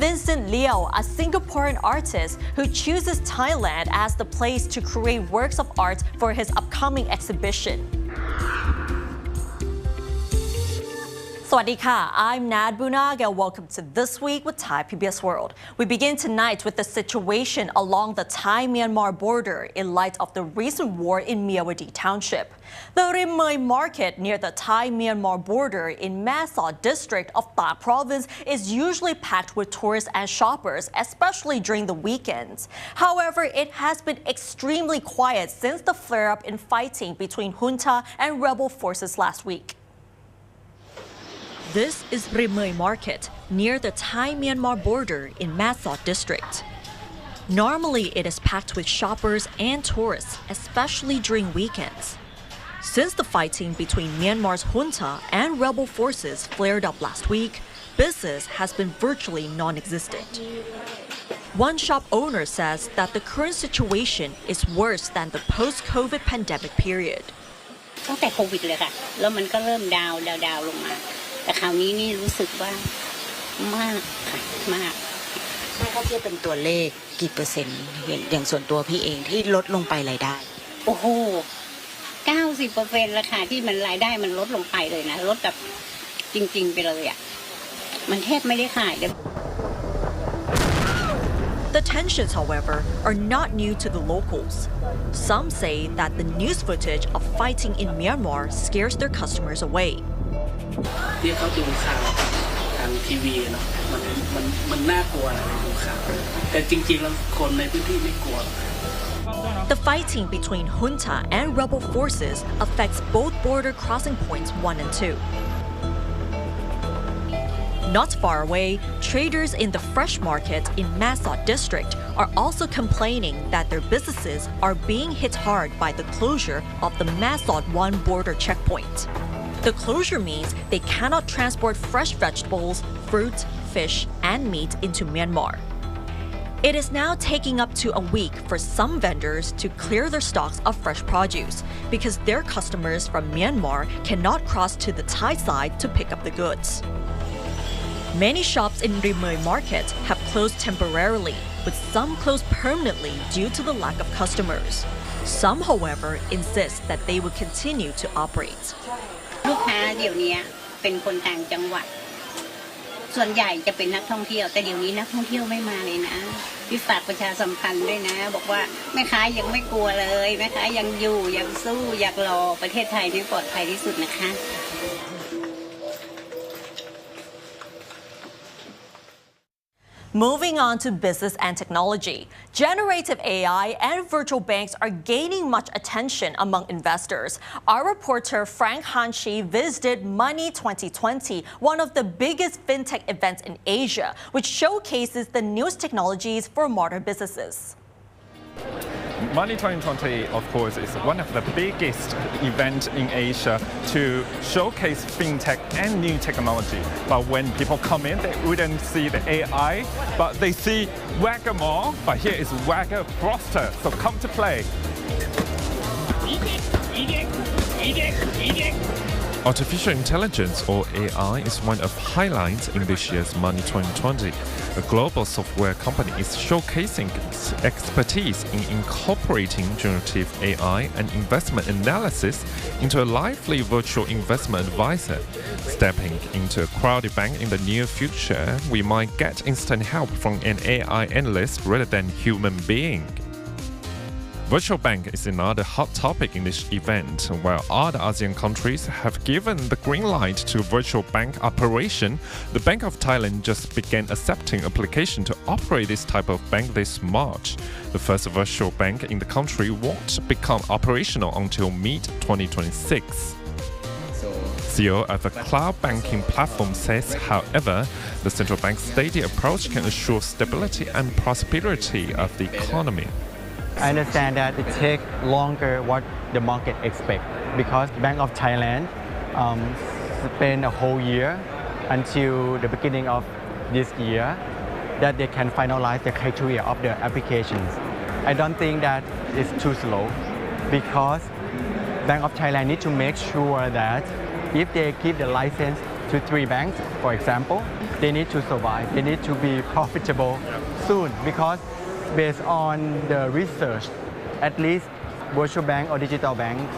Vincent Liu, a Singaporean artist who chooses Thailand as the place to create works of art for his upcoming exhibition. Sawadika, I'm Nad Bunag and welcome to This Week with Thai PBS World. We begin tonight with the situation along the Thai-Myanmar border in light of the recent war in Myawaddy township. The Rimui market near the Thai-Myanmar border in Masaw district of Tak province is usually packed with tourists and shoppers, especially during the weekends. However, it has been extremely quiet since the flare-up in fighting between junta and rebel forces last week. This is Rimui Market, near the Thai-Myanmar border in Masaw district. Normally, it is packed with shoppers and tourists, especially during weekends. Since the fighting between Myanmar's junta and rebel forces flared up last week, business has been virtually non-existent. One shop owner says that the current situation is worse than the post-COVID pandemic period. ตั้งแต่โควิดเลยค่ะแล้วมันก็เริ่มดาวลงมาแต่คราวนี้นี่รู้สึกว่ามากค่ะมากถ้าเทียบเป็นตัวเลขกี่เปอร์เซ็นต์อย่างส่วนตัวพี่เองที่ลดลงไปรายได้โอ้โห 90% ราคาที่มันรายได้มันลดลงไปเลยนะลดแบบจริงๆไปเลยอ่ะมันแทบไม่ได้ขายเลย The tensions, however, are not new to the locals. Some say that the news footage of fighting in Myanmar scares their customers away. ที่เขาดูข่าวทางทีวีเนาะมันน่ากลัวนะดูข่าวแต่จริงๆแล้วคนในพื้นที่ไม่กลัว The fighting between junta and rebel forces affects both border crossing points 1 and 2. Not far away, traders in the fresh market in Masaw district are also complaining that their businesses are being hit hard by the closure of the Masaw 1 border checkpoint. The closure means they cannot transport fresh vegetables, fruit, fish, and meat into Myanmar. It is now taking up to a week for some vendors to clear their stocks of fresh produce because their customers from Myanmar cannot cross to the Thai side to pick up the goods. Many shops in Rimui Market have closed temporarily, with some closed permanently due to the lack of customers. Some, however, insist that they will continue to operate. ลูกค้าเดี๋ยวนี้เป็นคนต่างจังหวัดส่วนใหญ่จะเป็นนักท่องเที่ยวแต่เดี๋ยวนี้นักท่องเที่ยวไม่มาเลยนะพี่ฝากประชาสัมพันธ์ด้วยนะบอกว่าแม่ค้ายังไม่กลัวเลยแม่ค้ายังอยู่ยังสู้อยากรอประเทศไทยนี่ปลอดภัยที่สุดนะคะ Moving on to business and technology, generative AI and virtual banks are gaining much attention among investors. Our reporter Frank Hanshi visited Money 2020, one of the biggest fintech events in Asia, which showcases the newest technologies for modern businesses. Money 2020, of course, is one of the biggest events in Asia to showcase fintech and new technology. But when people come in, they wouldn't see the AI, but they see Whack-a-Mole. But here is Whack-a-Froster, so come to play. Artificial intelligence, or AI, is one of highlights in this year's Money 2020. A global software company is showcasing its expertise in incorporating generative AI and investment analysis into a lively virtual investment advisor. Stepping into a crowded bank in the near future, we might get instant help from an AI analyst rather than human being. Virtual bank is another hot topic in this event. While other ASEAN countries have given the green light to virtual bank operation, the Bank of Thailand just began accepting application to operate this type of bank this March. The first virtual bank in the country won't become operational until mid-2026. CEO of a cloud banking platform says, however, the central bank's steady approach can assure stability and prosperity of the economy. I understand that it takes longer what the market expects because Bank of Thailand spent a whole year until the beginning of this year that they can finalize the criteria of the applications. I don't think that it's too slow because Bank of Thailand need to make sure that if they give the license to 3 banks, for example, they need to survive. They need to be profitable soon because based on the research, at least virtual bank or digital banks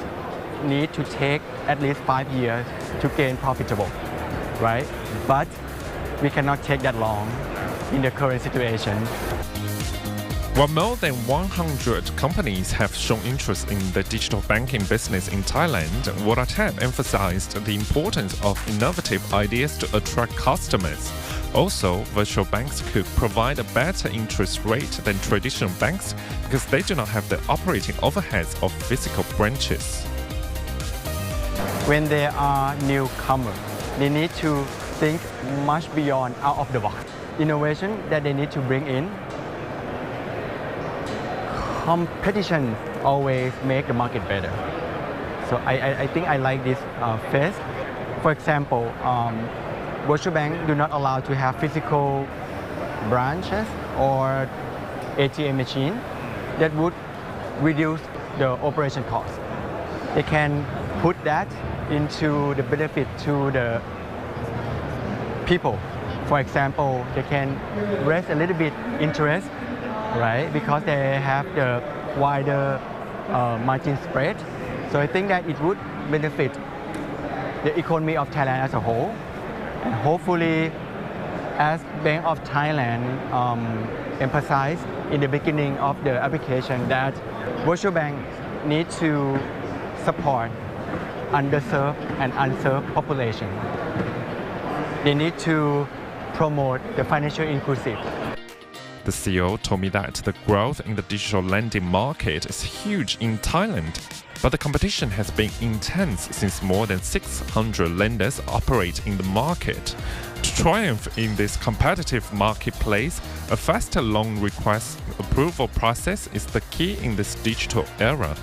need to take at least 5 years to gain profitable, right? But we cannot take that long in the current situation. While more than 100 companies have shown interest in the digital banking business in Thailand, Walk-a-tiff emphasized the importance of innovative ideas to attract customers. Also, virtual banks could provide a better interest rate than traditional banks because they do not have the operating overheads of physical branches. When they are newcomers, they need to think much beyond out of the box. Innovation that they need to bring in. Competition always make the market better. So I think I like this phase. For example, virtual bank do not allow to have physical branches or ATM machine that would reduce the operation cost. They can put that into the benefit to the people. For example, they can raise a little bit interest, right? Because they have the wider margin spread. So I think that it would benefit the economy of Thailand as a whole. And hopefully, as Bank of Thailand emphasized in the beginning of the application that virtual banks need to support underserved and unserved population. They need to promote the financial inclusive. The CEO told me that the growth in the digital lending market is huge in Thailand, but the competition has been intense since more than 600 lenders operate in the market. To triumph in this competitive marketplace, a faster loan request approval process is the key in this digital era.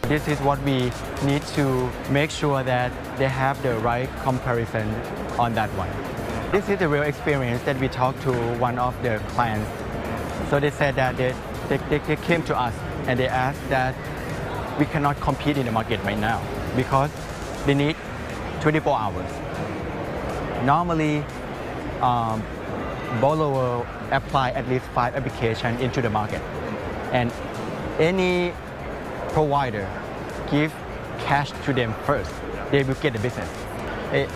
This is what we need to make sure that they have the right comparison on that one. This is the real experience that we talked to one of the clients. So they said that they came to us and they asked that we cannot compete in the market right now because they need 24 hours. Normally, borrower apply at least 5 applications into the market. And any provider give cash to them first, they will get the business.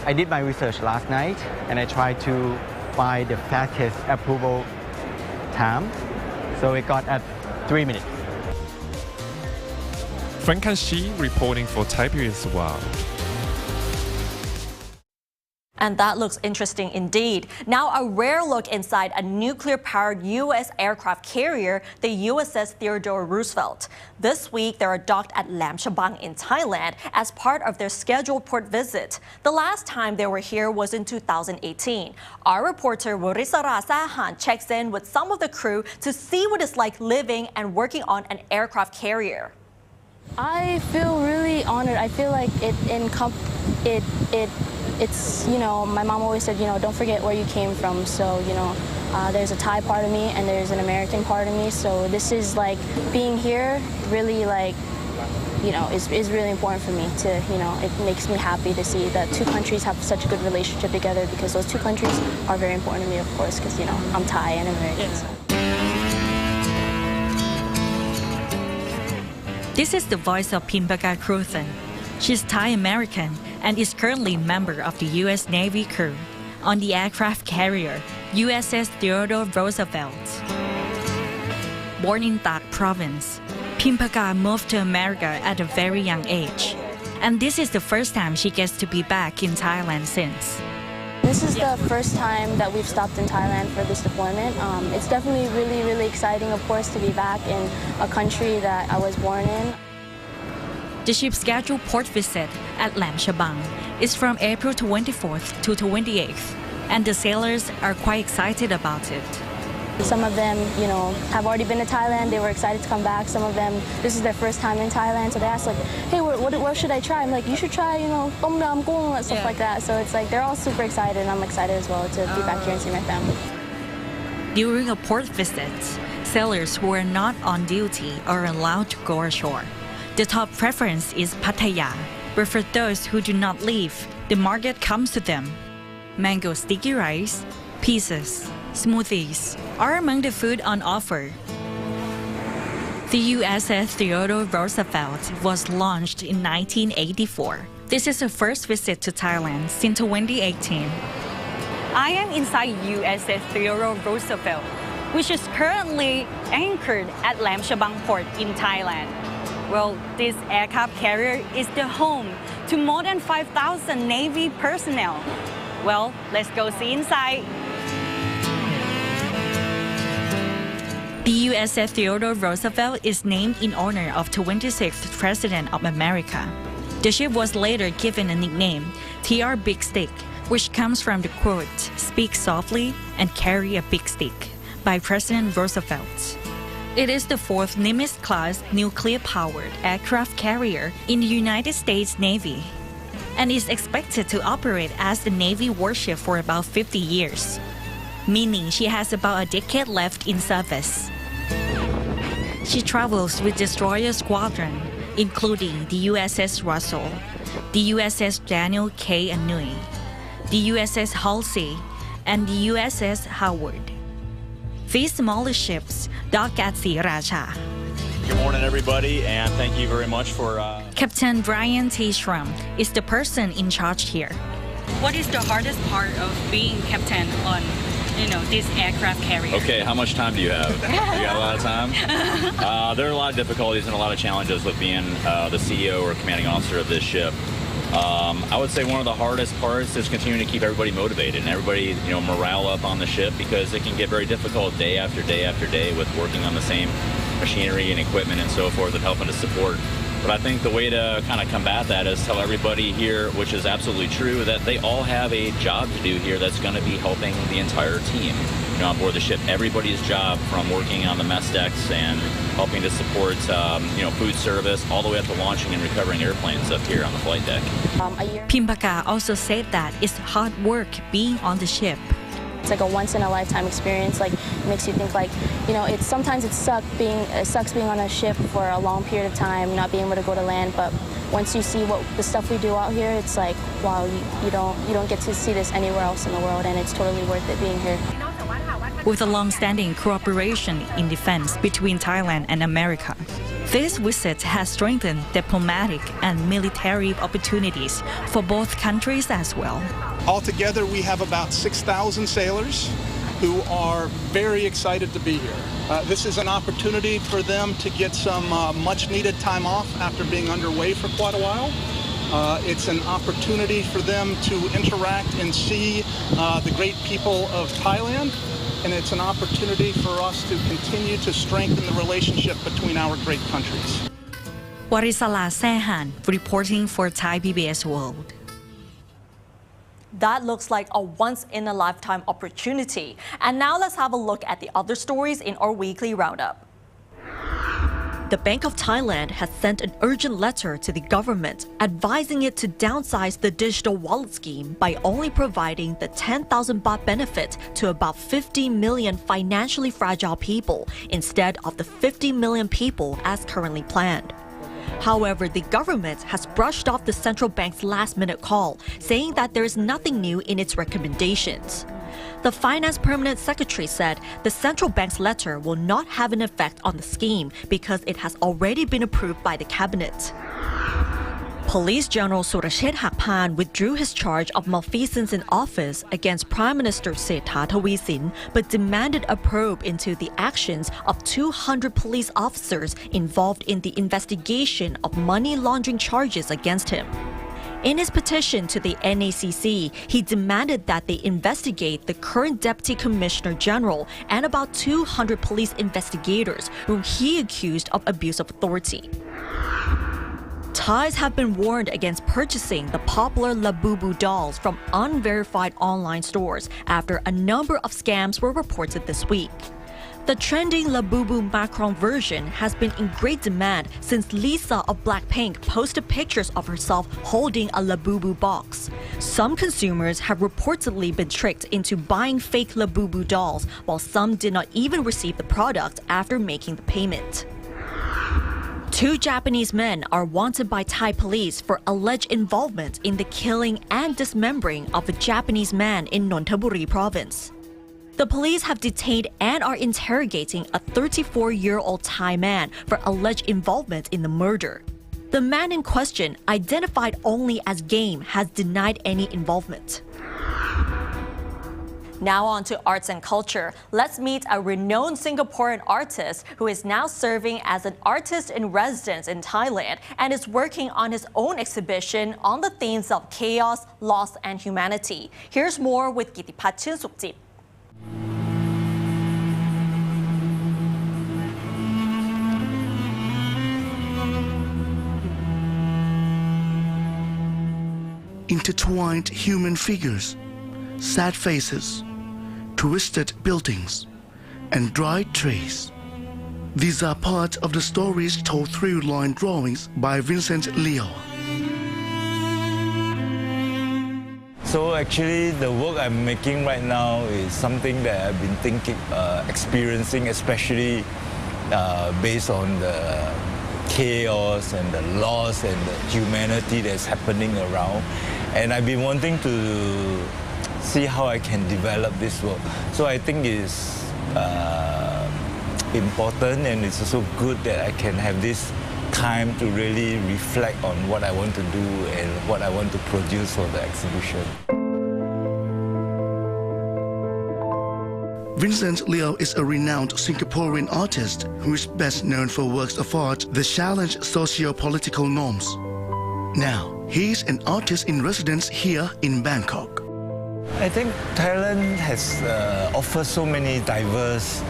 I did my research last night and I tried to find the fastest approval time. So it got at 3 minutes. Frank and Shi reporting for Thai PBS World. And that looks interesting indeed. Now a rare look inside a nuclear-powered U.S. aircraft carrier, the USS Theodore Roosevelt. This week, they are docked at Lam Chabang in Thailand as part of their scheduled port visit. The last time they were here was in 2018. Our reporter Warisara Sahan checks in with some of the crew to see what it's like living and working on an aircraft carrier. I feel really honored. I feel like it's, you know, my mom always said, you know, don't forget where you came from. So, you know, there's a Thai part of me and there's an American part of me. So this is like being here really like, you know, is really important for me to, you know, it makes me happy to see that two countries have such a good relationship together because those two countries are very important to me, of course, because, you know, I'm Thai and American. So. This is the voice of Pimpaka Kruthen. She's Thai-American and is currently a member of the U.S. Navy crew on the aircraft carrier USS Theodore Roosevelt. Born in Tak province, Pimpaka moved to America at a very young age. And this is the first time she gets to be back in Thailand since. This is the first time that we've stopped in Thailand for this deployment. It's definitely really, really exciting, of course, to be back in a country that I was born in. The ship's scheduled port visit at Lam Chabang is from April 24th to 28th, and the sailors are quite excited about it. Some of them, you know, have already been to Thailand. They were excited to come back. Some of them, this is their first time in Thailand, so they asked like, hey, what should I try? I'm like, you should try, you know, tom yum goong and stuff like that. So it's like they're all super excited, and I'm excited as well to be back here and see my family. During a port visit, sailors who are not on duty are allowed to go ashore. The top preference is Pattaya, but for those who do not leave, the market comes to them. mango sticky rice, pizzas, smoothies are among the food on offer. The USS Theodore Roosevelt was launched in 1984. This is the first visit to Thailand since 2018. I am inside USS Theodore Roosevelt, which is currently anchored at Lam Chabang Port in Thailand. Well, this aircraft carrier is the home to more than 5,000 Navy personnel. Well, let's go see inside. The USS Theodore Roosevelt is named in honor of 26th President of America. The ship was later given a nickname, TR Big Stick, which comes from the quote, "Speak softly and carry a big stick," by President Roosevelt. It is the fourth Nimitz-class nuclear-powered aircraft carrier in the United States Navy and is expected to operate as the Navy warship for about 50 years, meaning she has about a decade left in service. She travels with destroyer squadron, including the USS Russell, the USS Daniel K. Inouye, the USS Halsey, and the USS Howard. These smaller ships dock at Sriracha. Good morning, everybody, and thank you very much for... Captain Brian T. Schrum is the person in charge here. What is the hardest part of being captain on, this aircraft carrier? Okay, how much time do you have? You got a lot of time? There are a lot of difficulties and a lot of challenges with being the CEO or commanding officer of this ship. I would say one of the hardest parts is continuing to keep everybody motivated and everybody, morale up on the ship, because it can get very difficult day after day after day with working on the same machinery and equipment and so forth and helping to support. But I think the way to kind of combat that is tell everybody here, which is absolutely true, that they all have a job to do here that's going to be helping the entire team. On board the ship, everybody's job, from working on the mess decks and helping to support, food service, all the way up to launching and recovering airplanes up here on the flight deck. Pimbaka also said that it's hard work being on the ship. It's like a once-in-a-lifetime experience. Like, it makes you think, sometimes it sucks being on a ship for a long period of time, not being able to go to land. But once you see the stuff we do out here, it's like, wow, you don't get to see this anywhere else in the world, and it's totally worth it being here. With a long-standing cooperation in defense between Thailand and America, this visit has strengthened diplomatic and military opportunities for both countries as well. Altogether, we have about 6,000 sailors who are very excited to be here. This is an opportunity for them to get some much-needed time off after being underway for quite a while. It's an opportunity for them to interact and see the great people of Thailand, and it's an opportunity for us to continue to strengthen the relationship between our great countries. Warisala Sehan reporting for Thai PBS World. That looks like a once-in-a-lifetime opportunity. And now let's have a look at the other stories in our weekly roundup. The Bank of Thailand has sent an urgent letter to the government advising it to downsize the digital wallet scheme by only providing the 10,000 baht benefit to about 50 million financially fragile people instead of the 50 million people as currently planned. However, the government has brushed off the central bank's last-minute call, saying that there is nothing new in its recommendations. The Finance Permanent Secretary said the central bank's letter will not have an effect on the scheme because it has already been approved by the cabinet. Police General Surachet Hakpan withdrew his charge of malfeasance in office against Prime Minister Sethar Thavisin, but demanded a probe into the actions of 200 police officers involved in the investigation of money laundering charges against him. In his petition to the NACC, he demanded that they investigate the current Deputy Commissioner General and about 200 police investigators whom he accused of abuse of authority. Thais have been warned against purchasing the popular Labubu dolls from unverified online stores after a number of scams were reported this week. The trending Labubu Macron version has been in great demand since Lisa of Blackpink posted pictures of herself holding a Labubu box. Some consumers have reportedly been tricked into buying fake Labubu dolls, while some did not even receive the product after making the payment. 2 Japanese men are wanted by Thai police for alleged involvement in the killing and dismembering of a Japanese man in Nonthaburi province. The police have detained and are interrogating a 34-year-old Thai man for alleged involvement in the murder. The man in question, identified only as Game, has denied any involvement. Now on to arts and culture. Let's meet a renowned Singaporean artist who is now serving as an artist in residence in Thailand and is working on his own exhibition on the themes of chaos, loss, and humanity. Here's more with Gitipat Chunsuktip. Intertwined human figures, sad faces, twisted buildings, and dried trees. These are part of the stories told through line drawings by Vincent Leo. So actually the work I'm making right now is something that I've been experiencing, especially based on the chaos and the loss and the humanity that's happening around. And I've been wanting to see how I can develop this work. So I think it's important, and it's also good that I can have this time to really reflect on what I want to do and what I want to produce for the exhibition. Vincent Leo is a renowned Singaporean artist who is best known for works of art that challenge socio-political norms. Now, he is an artist in residence here in Bangkok. I think Thailand has offered so many diverse,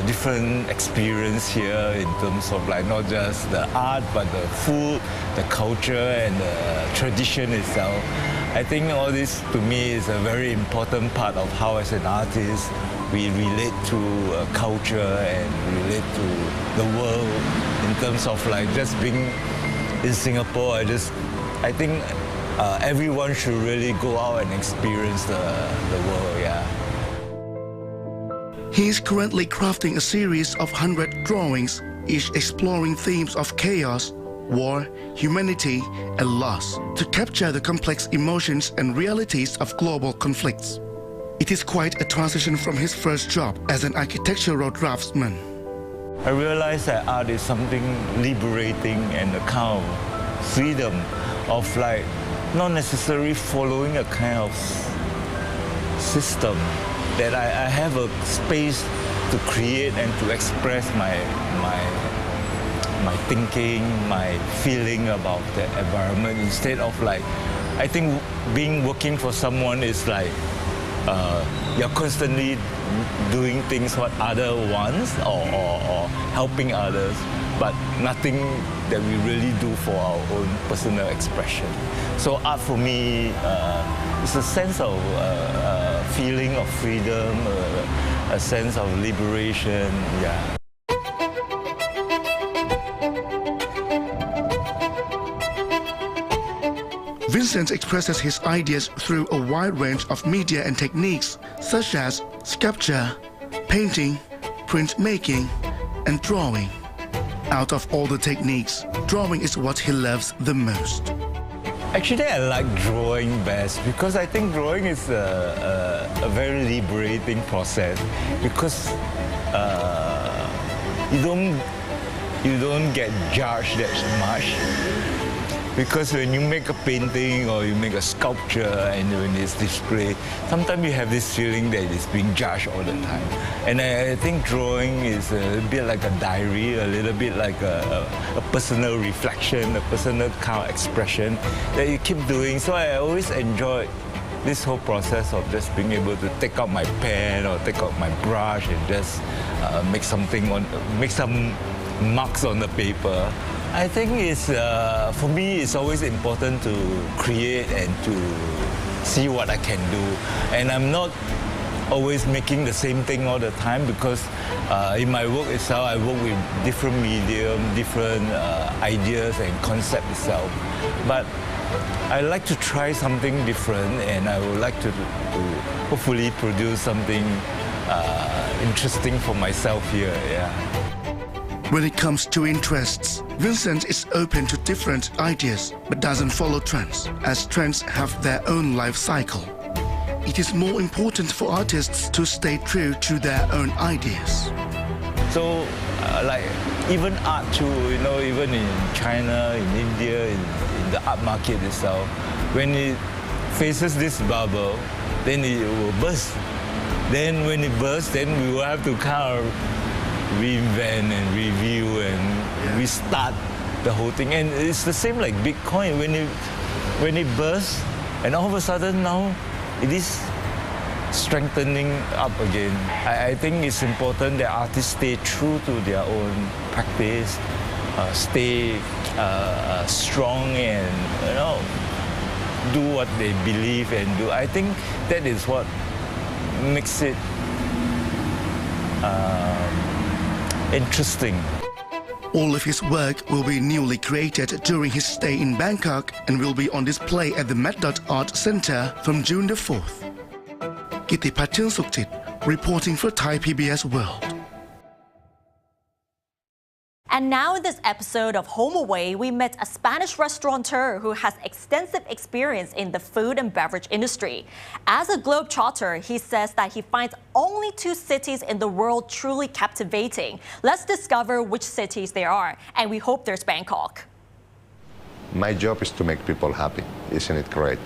different experience here in terms of like not just the art, but the food, the culture, and the tradition itself. I think all this to me is a very important part of how, as an artist, we relate to culture and relate to the world in terms of like just being in Singapore. I think everyone should really go out and experience the world, yeah. He is currently crafting a series of 100 drawings, each exploring themes of chaos, war, humanity, and loss, to capture the complex emotions and realities of global conflicts. It is quite a transition from his first job as an architectural draftsman. I realized that art is something liberating and a kind of freedom of like not necessarily following a kind of system, that I have a space to create and to express my thinking, my feeling about the environment, instead of like, I think working for someone is like you're constantly doing things what others wants or helping others, but nothing that we really do for our own personal expression. So art for me is a sense of feeling of freedom, a sense of liberation, yeah. Vincent expresses his ideas through a wide range of media and techniques, such as sculpture, painting, printmaking, and drawing. Out of all the techniques, drawing is what he loves the most. Actually, I like drawing best because I think drawing is a very liberating process, because you don't get judged that much. Because when you make a painting or you make a sculpture and when it's displayed, sometimes you have this feeling that it's being judged all the time. And I think drawing is a bit like a diary, a little bit like a personal reflection, a personal kind of expression that you keep doing. So I always enjoy this whole process of just being able to take out my pen or take out my brush and just make some marks on the paper. I think for me, it's always important to create and to see what I can do. And I'm not always making the same thing all the time, because in my work itself, I work with different medium, different ideas and concept itself. But I like to try something different, and I would like to hopefully produce something interesting for myself here. Yeah. When it comes to interests, Vincent is open to different ideas but doesn't follow trends, as trends have their own life cycle. It is more important for artists to stay true to their own ideas. So, like even art too, even in China, in India, in the art market itself, when it faces this bubble, then it will burst. Then when it bursts, then we will have to kind of reinvent and review and restart the whole thing. And it's the same like Bitcoin. When it bursts, and all of a sudden now it is strengthening up again. I think it's important that artists stay true to their own practice, stay strong and do what they believe and do. I think that is what makes it interesting. All of his work will be newly created during his stay in Bangkok and will be on display at the Met Art Center from June the 4th. Kittipat Sukhchit, reporting for Thai PBS World. And now in this episode of Home Away, we met a Spanish restaurateur who has extensive experience in the food and beverage industry. As a globetrotter, he says that he finds only 2 cities in the world truly captivating. Let's discover which cities they are, and we hope there's Bangkok. My job is to make people happy. Isn't it great?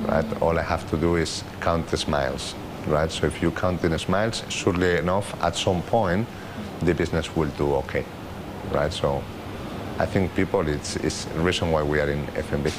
Right? All I have to do is count the smiles. Right? So if you count the smiles, surely enough, at some point, the business will do okay. Right, so I think people, it's the reason why we are in F&B.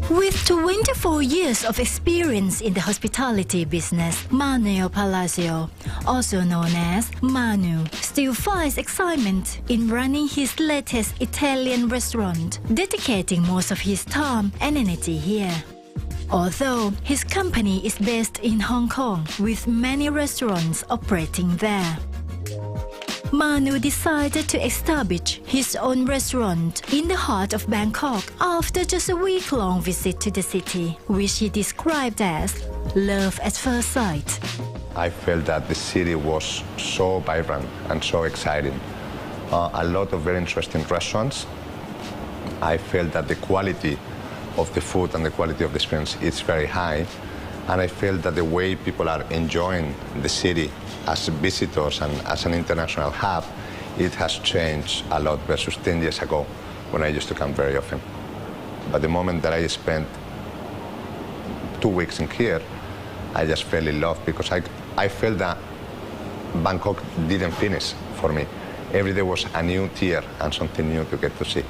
With 24 years of experience in the hospitality business, Manuel Palacio, also known as Manu, still finds excitement in running his latest Italian restaurant, dedicating most of his time and energy here. Although his company is based in Hong Kong with many restaurants operating there. Manu decided to establish his own restaurant in the heart of Bangkok after just a week-long visit to the city, which he described as love at first sight. I felt that the city was so vibrant and so exciting. A lot of very interesting restaurants. I felt that the quality of the food and the quality of the experience is very high, and I felt that the way people are enjoying the city as visitors and as an international hub, it has changed a lot versus 10 years ago when I used to come very often. But the moment that I spent 2 weeks in here, I just fell in love because I felt that Bangkok didn't finish for me. Every day was a new tier and something new to get to see.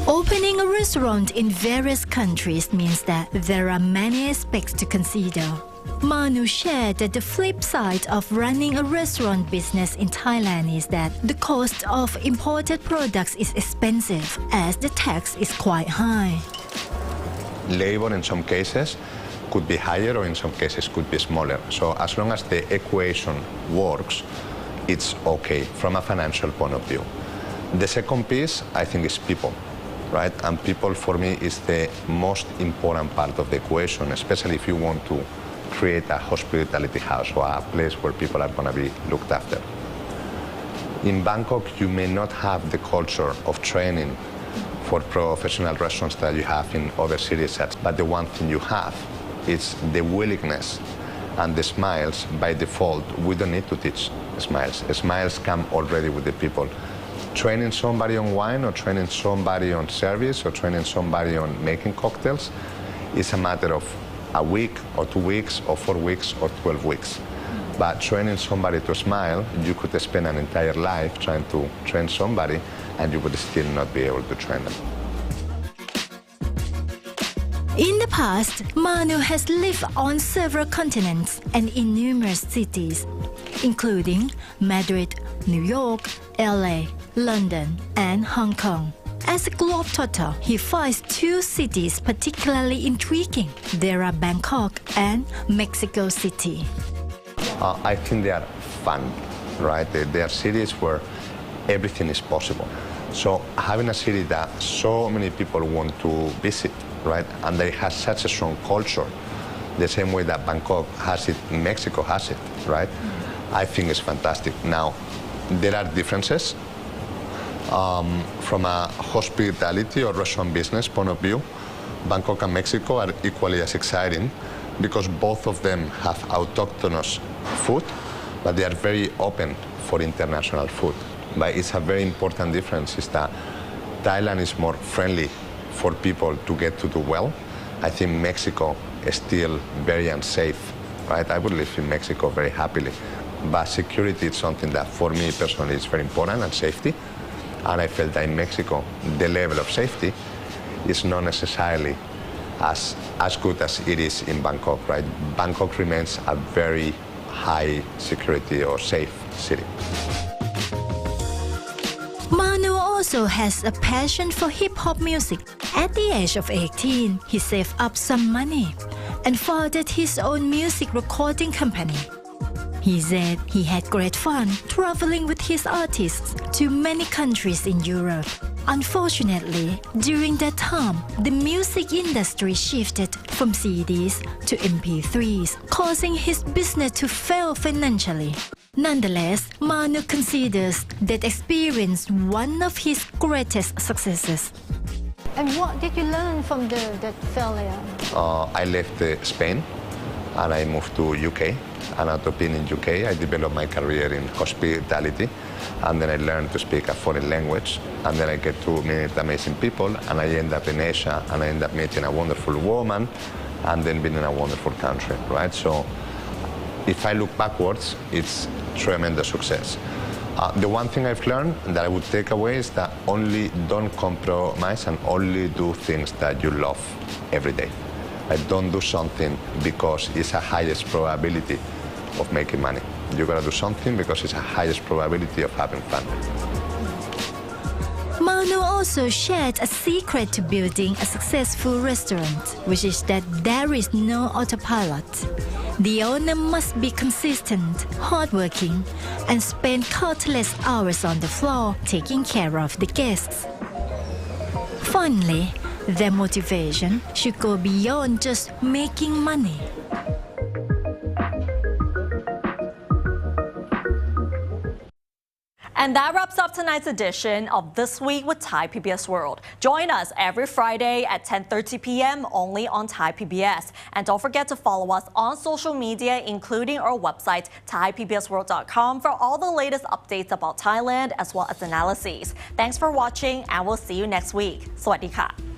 Opening a restaurant in various countries means that there are many aspects to consider. Manu shared that the flip side of running a restaurant business in Thailand is that the cost of imported products is expensive, as the tax is quite high. Labor in some cases could be higher or in some cases could be smaller. So as long as the equation works, it's okay from a financial point of view. The second piece, I think, is people. Right? And people, for me, is the most important part of the equation, especially if you want to create a hospitality house or a place where people are going to be looked after. In Bangkok, you may not have the culture of training for professional restaurants that you have in other cities, but the one thing you have is the willingness and the smiles. By default, we don't need to teach smiles. Smiles come already with the people. Training somebody on wine or training somebody on service or training somebody on making cocktails is a matter of a week or 2 weeks or 4 weeks or 12 weeks. But training somebody to smile, you could spend an entire life trying to train somebody and you would still not be able to train them. In the past, Manu has lived on several continents and in numerous cities, including Madrid, New York, LA, London, and Hong Kong. As a globetrotter, he finds 2 cities particularly intriguing. There are Bangkok and Mexico City. I think they are fun, right? They are cities where everything is possible. So having a city that so many people want to visit right? And they have such a strong culture, the same way that Bangkok has it, Mexico has it, right? I think it's fantastic. Now, there are differences from a hospitality or restaurant business point of view. Bangkok and Mexico are equally as exciting because both of them have autochthonous food, but they are very open for international food. But it's a very important difference is that Thailand is more friendly for people to get to do well. I think Mexico is still very unsafe, right? I would live in Mexico very happily. But security is something that for me personally is very important, and safety. And I felt that in Mexico, the level of safety is not necessarily as good as it is in Bangkok, right? Bangkok remains a very high security or safe city. Manu also has a passion for hip-hop music. At the age of 18, he saved up some money and founded his own music recording company. He said he had great fun traveling with his artists to many countries in Europe. Unfortunately, during that time, the music industry shifted from CDs to MP3s, causing his business to fail financially. Nonetheless, Manu considers that experience one of his greatest successes. And what did you learn from that failure? I left Spain and I moved to UK. And out of being in UK, I developed my career in hospitality. And then I learned to speak a foreign language. And then I get to meet amazing people. And I end up in Asia, and I end up meeting a wonderful woman, and then being in a wonderful country, right? So if I look backwards, it's tremendous success. The one thing I've learned that I would take away is that only don't compromise and only do things that you love every day. Don't do something because it's a highest probability of making money. You gotta do something because it's a highest probability of having fun. Manu also shared a secret to building a successful restaurant, which is that there is no autopilot. The owner must be consistent, hardworking, and spend countless hours on the floor taking care of the guests. Finally, their motivation should go beyond just making money. And that wraps up tonight's edition of This Week with Thai PBS World. Join us every Friday at 10:30 p.m. only on Thai PBS. And don't forget to follow us on social media, including our website, thaipbsworld.com, for all the latest updates about Thailand as well as analyses. Thanks for watching, and we'll see you next week. สวัสดีค่ะ